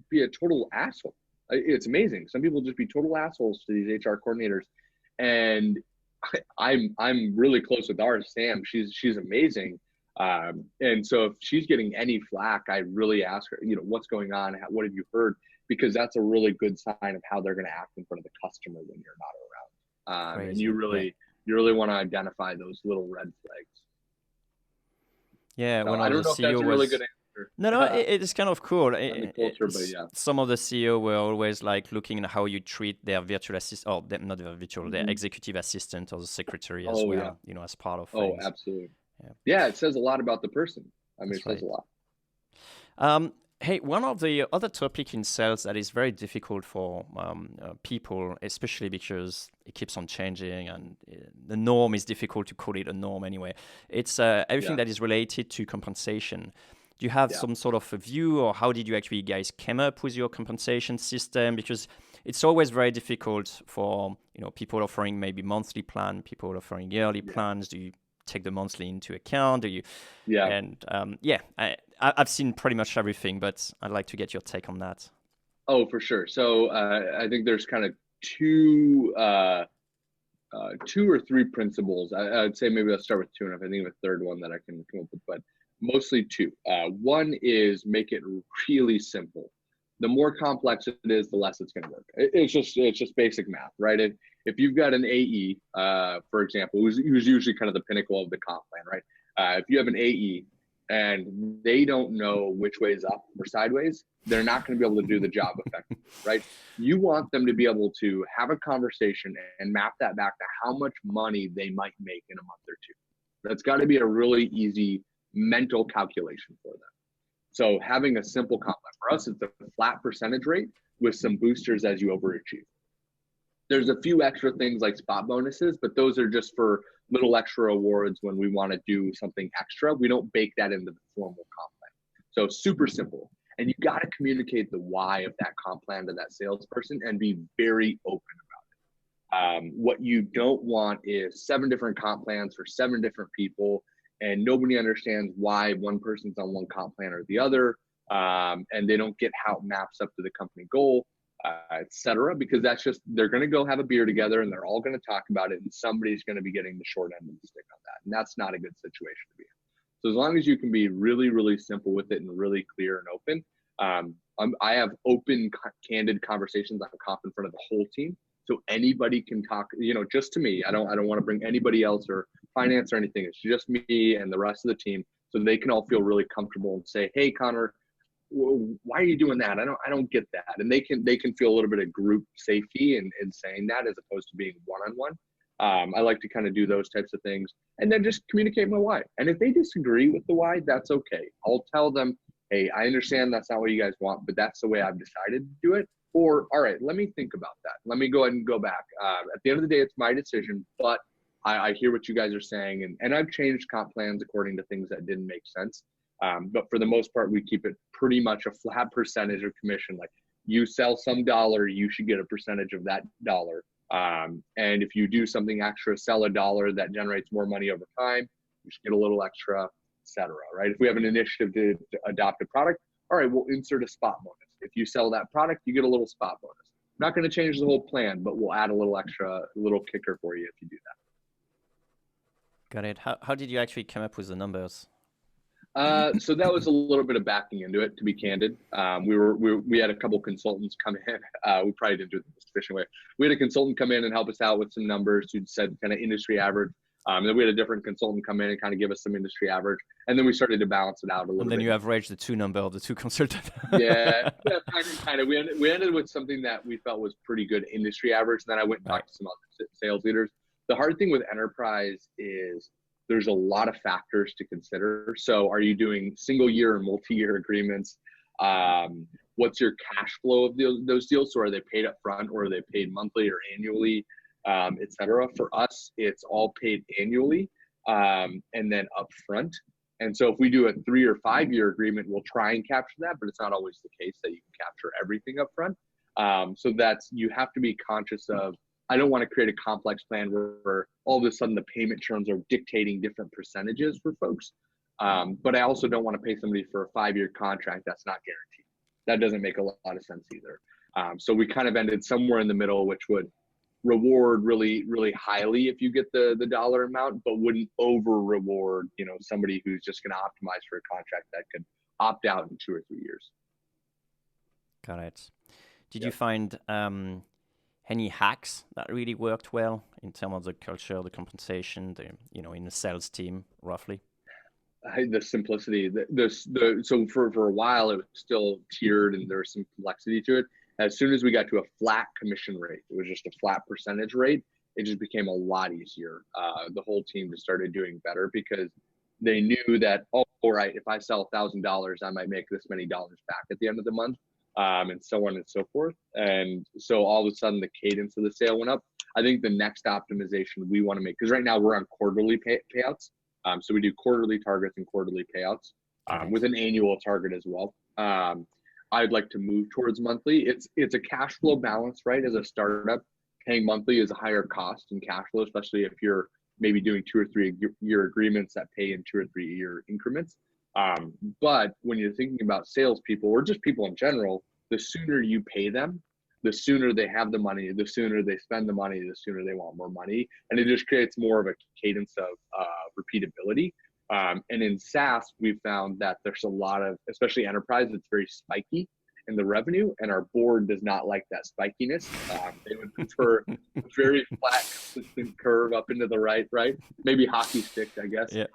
be a total asshole. It's amazing. Some people just be total assholes to these HR coordinators, and I'm really close with ours, Sam. She's amazing. And so if she's getting any flack, I really ask her, what's going on? What have you heard? Because that's a really good sign of how they're going to act in front of the customer when you're not around. And you really want to identify those little red flags. Yeah, so one I of don't the know if CEO that's a really good answer. No, it is kind of cool. The culture, but yeah. Some of the CEO were always like looking at how you treat their virtual assistant, or not their virtual, their executive assistant or the secretary as well, as part of things. Oh, absolutely. Yeah, it says a lot about the person. I mean, That's it says a lot. Hey, one of the other topic in sales that is very difficult for people, especially because it keeps on changing and the norm is difficult to call it a norm anyway. It's everything that is related to compensation. Do you have some sort of a view, or how did you actually guys came up with your compensation system? Because it's always very difficult for people offering maybe monthly plan, people offering yearly plans. Do you take the monthly into account? Do you? Yeah. And I've seen pretty much everything, but I'd like to get your take on that. Oh, for sure. So I think there's kind of two or three principles. I'd say maybe I'll start with two, and if I think of a third one that I can come up with, but mostly two. One is make it really simple. The more complex it is, the less it's going to work. It's just basic math, right? If you've got an AE, for example, who's usually kind of the pinnacle of the comp plan, right? If you have an AE and they don't know which way is up or sideways, they're not going to be able to do the job effectively, right? You want them to be able to have a conversation and map that back to how much money they might make in a month or two. That's got to be a really easy mental calculation for them. So having a simple comp plan, for us, it's a flat percentage rate with some boosters as you overachieve. There's a few extra things like spot bonuses, but those are just for little extra awards when we want to do something extra. We don't bake that into the formal comp plan. So super simple. And you got to communicate the why of that comp plan to that salesperson and be very open about it. What you don't want is 7 different comp plans for 7 different people, and nobody understands why one person's on one comp plan or the other, and they don't get how it maps up to the company goal, et cetera, because that's just, they're going to go have a beer together and they're all going to talk about it, and somebody's going to be getting the short end of the stick on that. And that's not a good situation to be in. So as long as you can be really, really simple with it and really clear and open, I have open, candid conversations on comp in front of the whole team. So anybody can talk, just to me. I don't want to bring anybody else or finance or anything. It's just me and the rest of the team. So they can all feel really comfortable and say, hey, Connor, why are you doing that? I don't get that. And they can feel a little bit of group safety in saying that, as opposed to being one-on-one. I like to kind of do those types of things and then just communicate my why. And if they disagree with the why, that's okay. I'll tell them, hey, I understand that's not what you guys want, but that's the way I've decided to do it. Or, all right, let me think about that. Let me go ahead and go back. At the end of the day, it's my decision, but I hear what you guys are saying. And I've changed comp plans according to things that didn't make sense. But for the most part, we keep it pretty much a flat percentage of commission. Like, you sell some dollar, you should get a percentage of that dollar. And if you do something extra, sell a dollar that generates more money over time, you should get a little extra, et cetera, right? If we have an initiative to adopt a product, all right, we'll insert a spot bonus. If you sell that product, you get a little spot bonus. I'm not going to change the whole plan, but we'll add a little extra, little kicker for you if you do that. Got it. How did you actually come up with the numbers? So that was a little bit of backing into it, to be candid. We had a couple consultants come in. We probably didn't do it the most efficient way. We had a consultant come in and help us out with some numbers who said kind of industry average. And then we had a different consultant come in and kind of give us some industry average. And then we started to balance it out a little bit. And then you averaged the two number of the two consultants. yeah, kind of. We ended with something that we felt was pretty good industry average. And then I went and talked to some other sales leaders. The hard thing with enterprise is there's a lot of factors to consider. So are you doing single year or multi-year agreements? what's your cash flow of those deals? So are they paid up front, or are they paid monthly or annually, et cetera? For us, it's all paid annually, and then upfront. And so if we do a 3 or 5 year agreement, we'll try and capture that, but it's not always the case that you can capture everything upfront. So you have to be conscious of, I don't want to create a complex plan where all of a sudden the payment terms are dictating different percentages for folks. But I also don't want to pay somebody for a 5-year contract that's not guaranteed. That doesn't make a lot of sense either. So we kind of ended somewhere in the middle, which would reward really, really highly if you get the dollar amount, but wouldn't over reward, somebody who's just going to optimize for a contract that could opt out in 2 or 3 years. Got it. Did you find any hacks that really worked well in terms of the culture, the compensation, in the sales team, roughly? The simplicity. So for a while it was still tiered and there was some complexity to it. As soon as we got to a flat commission rate, it was just a flat percentage rate, it just became a lot easier. The whole team just started doing better because they knew that, all right, if I sell $1,000, I might make this many dollars back at the end of the month, and so on and so forth. And so all of a sudden the cadence of the sale went up. I think the next optimization we want to make, because right now we're on quarterly payouts. So we do quarterly targets and quarterly payouts, with an annual target as well. I'd like to move towards monthly. It's a cash flow balance, right? As a startup, paying monthly is a higher cost in cash flow, especially if you're maybe doing 2 or 3 year agreements that pay in 2 or 3 year increments. But when you're thinking about salespeople or just people in general, the sooner you pay them, the sooner they have the money, the sooner they spend the money, the sooner they want more money. And it just creates more of a cadence of repeatability. And in SaaS, we've found that there's a lot of, especially enterprise, it's very spiky in the revenue, and our board does not like that spikiness. They would prefer a very flat, consistent curve up into the right, maybe hockey stick, I guess. Yeah.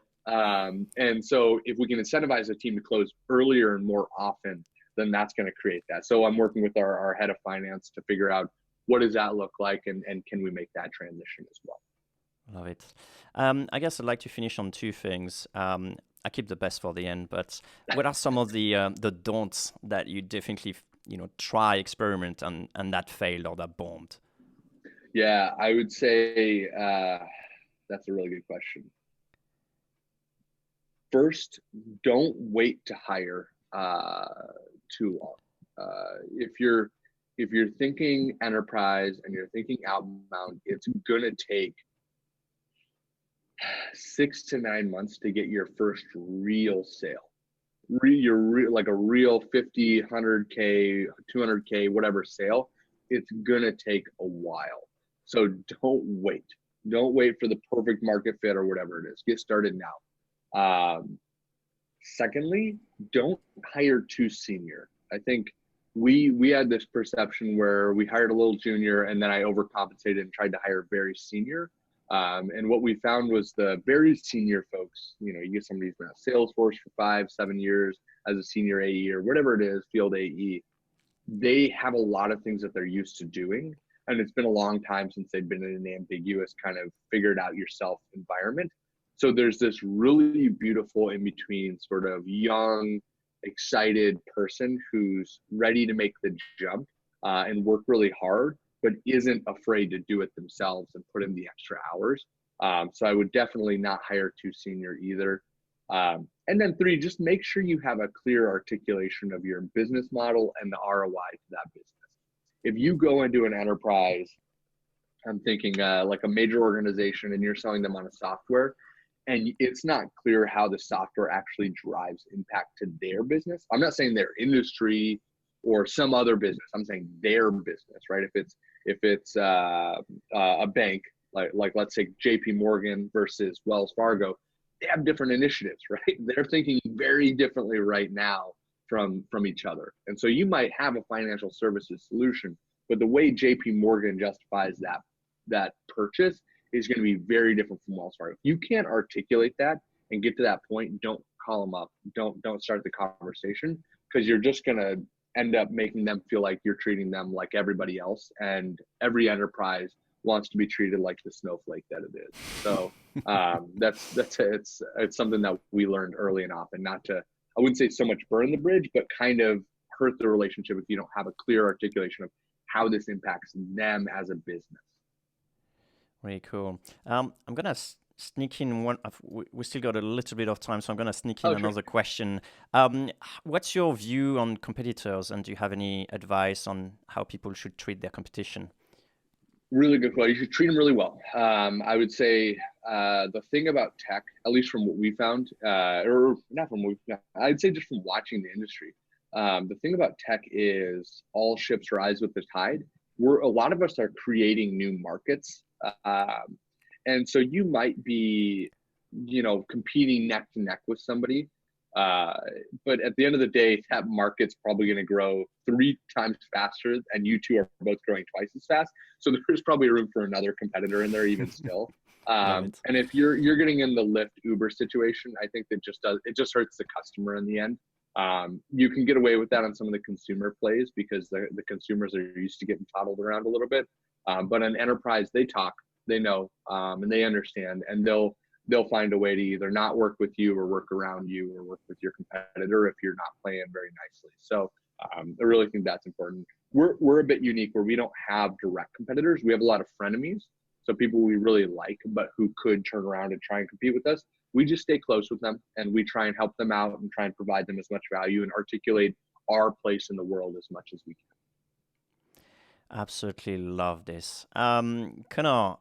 And so if we can incentivize a team to close earlier and more often, then that's going to create that. So I'm working with our head of finance to figure out what does that look like, and can we make that transition as well. Love it. I guess I'd like to finish on 2 things. I keep the best for the end, but what are some of the don'ts that you definitely try, experiment, and that failed or that bombed? Yeah, I would say that's a really good question. First, don't wait to hire too long. If you're thinking enterprise and you're thinking outbound, it's gonna take 6 to 9 months to get your first real sale. Like a real 50, 100K, 200K, whatever sale. It's gonna take a while. So don't wait. Don't wait for the perfect market fit or whatever it is. Get started now. Secondly, don't hire too senior. I think we had this perception where we hired a little junior and then I overcompensated and tried to hire very senior. And what we found was the very senior folks, you get somebody who's been at Salesforce for 5-7 years as a senior AE or whatever it is, field AE, they have a lot of things that they're used to doing. And it's been a long time since they've been in an ambiguous kind of figure it out yourself environment. So there's this really beautiful in between sort of young, excited person who's ready to make the jump and work really hard, but isn't afraid to do it themselves and put in the extra hours. So I would definitely not hire too senior either. And then 3, just make sure you have a clear articulation of your business model and the ROI to that business. If you go into an enterprise, I'm thinking like a major organization, and you're selling them on a software, and it's not clear how the software actually drives impact to their business. I'm not saying their industry or some other business. I'm saying their business, right? If it's a bank, like let's say JP Morgan versus Wells Fargo, they have different initiatives, right? They're thinking very differently right now from each other. And so you might have a financial services solution, but the way JP Morgan justifies that purchase is going to be very different from Wells Fargo. If you can't articulate that and get to that point, don't call them up. Don't start the conversation, because you're just going to end up making them feel like you're treating them like everybody else, and every enterprise wants to be treated like the snowflake that it is. So it's something that we learned early and often, not to, I wouldn't say so much burn the bridge, but kind of hurt the relationship if you don't have a clear articulation of how this impacts them as a business. Really cool. I'm gonna sneak in one. We still got a little bit of time, so I'm gonna sneak in another question. What's your view on competitors, and do you have any advice on how people should treat their competition? Really good question. You should treat them really well. I would say the thing about tech, at least from what we found, or not from what we found, I'd say just from watching the industry, the thing about tech is all ships rise with the tide. A lot of us are creating new markets. And so you might be, competing neck to neck with somebody. But at the end of the day, that market's probably going to grow 3 times faster, and you two are both growing twice as fast. So there's probably room for another competitor in there, even still. And if you're getting in the Lyft Uber situation, I think it just hurts the customer in the end. You can get away with that on some of the consumer plays because the consumers are used to getting toddled around a little bit. But on enterprise, they talk, they know, and they understand, and they'll find a way to either not work with you or work around you or work with your competitor if you're not playing very nicely. So I really think that's important. We're a bit unique where we don't have direct competitors. We have a lot of frenemies. So people we really like, but who could turn around and try and compete with us. We just stay close with them, and we try and help them out and try and provide them as much value and articulate our place in the world as much as we can. Absolutely love this. Connor,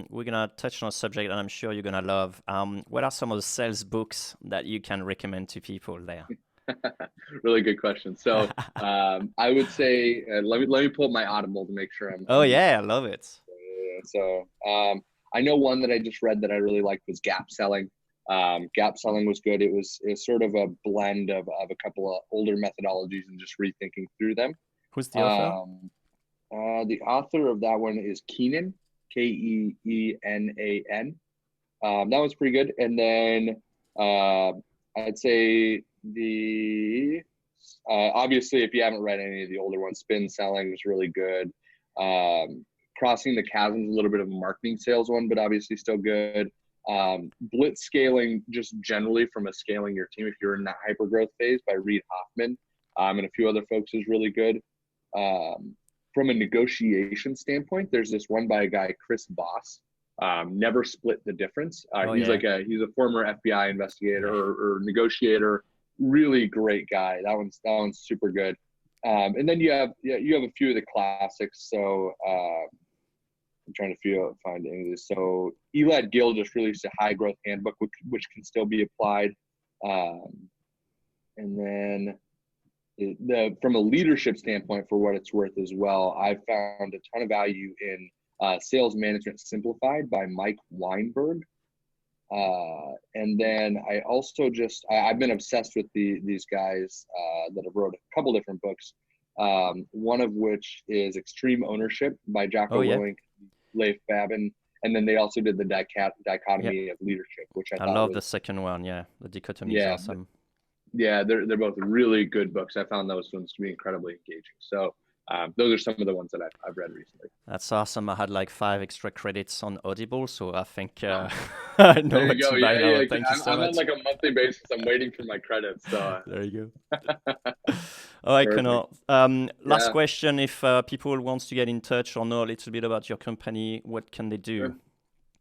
we're going to touch on a subject that I'm sure you're going to love. What are some of the sales books that you can recommend to people there? Really good question. So I would say, let me pull up my Audible to make sure I'm. Oh, yeah, I love it. So I know one that I just read that I really liked was Gap Selling. Gap Selling was good. It was sort of a blend of a couple of older methodologies and just rethinking through them. Who's the author? The author of that one is Keenan, Keenan. That one's pretty good. And then I'd say obviously, if you haven't read any of the older ones, Spin Selling was really good. Crossing the Chasm is a little bit of a marketing sales one, but obviously still good. Blitz Scaling, just generally from a scaling your team if you're in that hyper growth phase, by Reid Hoffman, and a few other folks, is really good. From a negotiation standpoint, there's this one by a guy, Chris Voss, Never Split the Difference. He's a former FBI investigator or negotiator. Really great guy. That one's super good. And then you have a few of the classics. So I'm trying to find any of this. So Elad Gil just released a high growth handbook, which can still be applied. And then from a leadership standpoint, for what it's worth as well, I've found a ton of value in Sales Management Simplified by Mike Weinberg. And then I also I've been obsessed with these guys that have wrote a couple different books. One of which is Extreme Ownership by Jocko Willink, Leif Babin, and then they also did the dichotomy of leadership, which I love the second one. Yeah, the dichotomy is awesome. Yeah, they're both really good books. I found those ones to be incredibly engaging. So those are some of the ones that I've read recently. That's awesome. I had like 5 extra credits on Audible, so I think I know what to buy now. Thank you so much. I'm on like a monthly basis. I'm waiting for my credits. So there you go. All right, Connor. Last question. If people want to get in touch or know a little bit about your company, what can they do? Sure.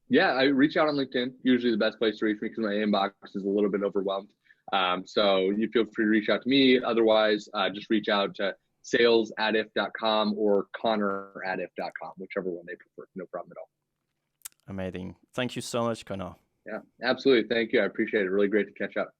Yeah, I reach out on LinkedIn. Usually the best place to reach me because my inbox is a little bit overwhelmed. So you feel free to reach out to me. Otherwise, just reach out to sales@if.com or connor@if.com, whichever one they prefer. No problem at all. Amazing. Thank you so much, Connor. Yeah, absolutely. Thank you. I appreciate it. Really great to catch up.